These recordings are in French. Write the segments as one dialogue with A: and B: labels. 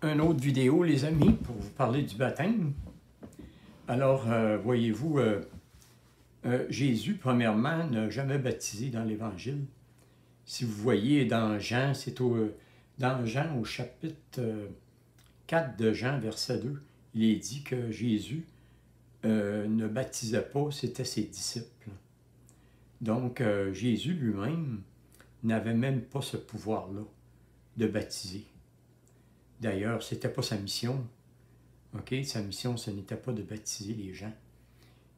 A: une autre vidéo, les amis, pour vous parler du baptême. Alors, voyez-vous, Jésus, premièrement, n'a jamais baptisé dans l'Évangile. Si vous voyez dans Jean, c'est dans Jean au chapitre 4 de Jean, verset 2, il est dit que Jésus ne baptisait pas, c'était ses disciples. Donc, Jésus lui-même n'avait même pas ce pouvoir-là de baptiser. D'ailleurs, ce n'était pas sa mission. OK? Sa mission, ce n'était pas de baptiser les gens.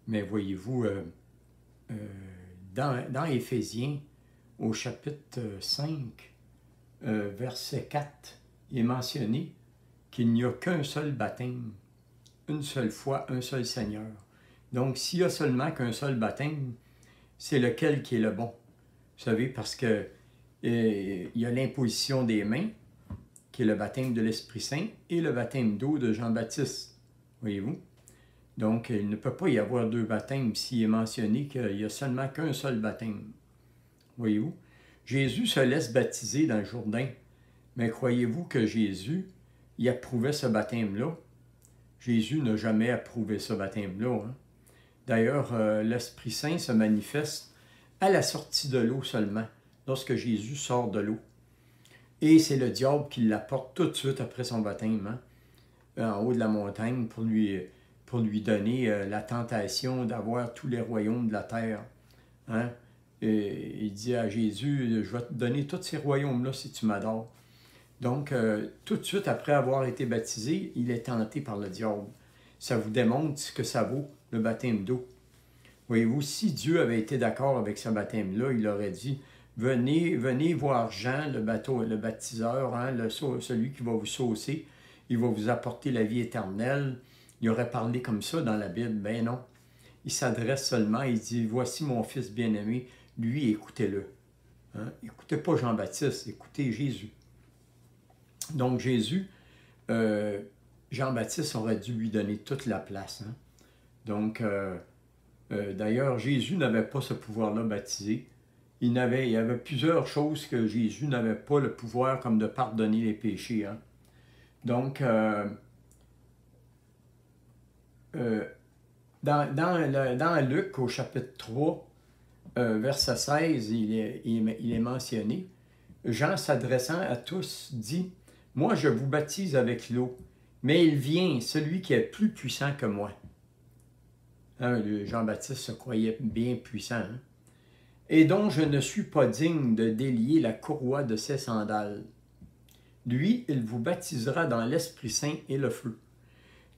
A: Mais voyez-vous, dans Éphésiens, au chapitre 5, verset 4, il est mentionné qu'il n'y a qu'un seul baptême, une seule foi, un seul Seigneur. Donc, s'il y a seulement qu'un seul baptême, c'est lequel qui est le bon? Vous savez, parce que il y a l'imposition des mains, qui est le baptême de l'Esprit Saint, et le baptême d'eau de Jean-Baptiste. Voyez-vous? Donc, il ne peut pas y avoir deux baptêmes s'il est mentionné qu'il n'y a seulement qu'un seul baptême. Voyez-vous? Jésus se laisse baptiser dans le Jourdain. Mais croyez-vous que Jésus, il approuvait ce baptême-là? Jésus n'a jamais approuvé ce baptême-là. Hein? D'ailleurs, l'Esprit Saint se manifeste à la sortie de l'eau seulement, lorsque Jésus sort de l'eau. Et c'est le diable qui l'apporte tout de suite après son baptême, hein, en haut de la montagne, pour lui donner la tentation d'avoir tous les royaumes de la terre. Hein? Et il dit à Jésus, je vais te donner tous ces royaumes-là si tu m'adores. Donc, tout de suite après avoir été baptisé, il est tenté par le diable. Ça vous démontre ce que ça vaut, le baptême d'eau. Voyez-vous, si Dieu avait été d'accord avec ce baptême-là, il aurait dit, venez voir Jean, le baptiseur, hein, celui qui va vous saucer, il va vous apporter la vie éternelle. Il aurait parlé comme ça dans la Bible. Ben non. Il s'adresse seulement, il dit, voici mon fils bien-aimé, lui, écoutez-le. Hein? Écoutez pas Jean-Baptiste, écoutez Jésus. Donc Jésus, Jean-Baptiste aurait dû lui donner toute la place. Hein? Donc, d'ailleurs, Jésus n'avait pas ce pouvoir-là baptisé. Il y avait plusieurs choses que Jésus n'avait pas le pouvoir, comme de pardonner les péchés. Hein? Donc, dans Luc, au chapitre 3, verset 16, il est mentionné, Jean s'adressant à tous dit, « Moi, je vous baptise avec l'eau, mais il vient, celui qui est plus puissant que moi. » Hein, Jean-Baptiste se croyait bien puissant. Hein? Et dont je ne suis pas digne de délier la courroie de ses sandales. Lui, il vous baptisera dans l'Esprit Saint et le feu.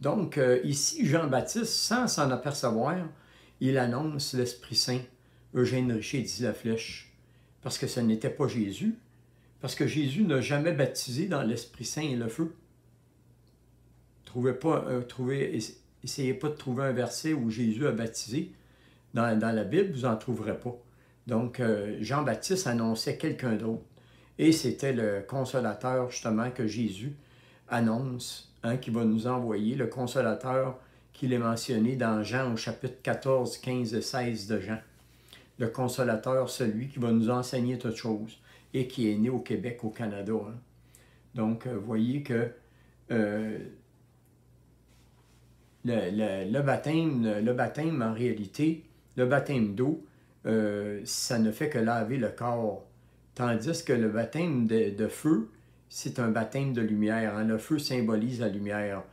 A: Donc, ici, Jean-Baptiste, sans s'en apercevoir, il annonce l'Esprit Saint. Eugène Richer dit la flèche, parce que ce n'était pas Jésus, parce que Jésus n'a jamais baptisé dans l'Esprit Saint et le feu. Essayez pas de trouver un verset où Jésus a baptisé. Dans la Bible, vous n'en trouverez pas. Donc, Jean-Baptiste annonçait quelqu'un d'autre. Et c'était le consolateur, justement, que Jésus annonce, hein, qui va nous envoyer, le consolateur qu'il est mentionné dans Jean au chapitre 14, 15 et 16 de Jean. Le consolateur, celui qui va nous enseigner toutes choses et qui est né au Québec, au Canada. Hein. Donc, vous voyez que le baptême, en réalité, le baptême d'eau, ça ne fait que laver le corps. Tandis que le baptême de feu, c'est un baptême de lumière. Hein? Le feu symbolise la lumière.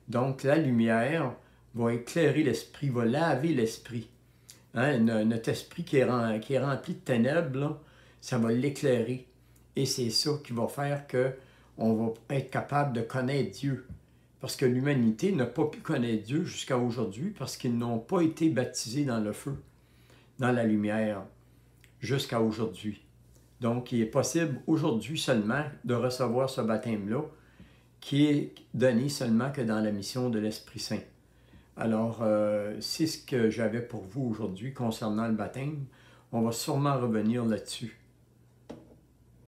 A: Donc, la lumière va éclairer l'esprit, va laver l'esprit. Hein? Notre esprit qui est rempli de ténèbres, là, ça va l'éclairer. Et c'est ça qui va faire qu'on va être capable de connaître Dieu. Parce que l'humanité n'a pas pu connaître Dieu jusqu'à aujourd'hui parce qu'ils n'ont pas été baptisés dans le feu, dans la lumière, jusqu'à aujourd'hui. Donc, il est possible aujourd'hui seulement de recevoir ce baptême-là, qui est donné seulement que dans la mission de l'Esprit Saint. Alors, c'est ce que j'avais pour vous aujourd'hui concernant le baptême. On va sûrement revenir là-dessus.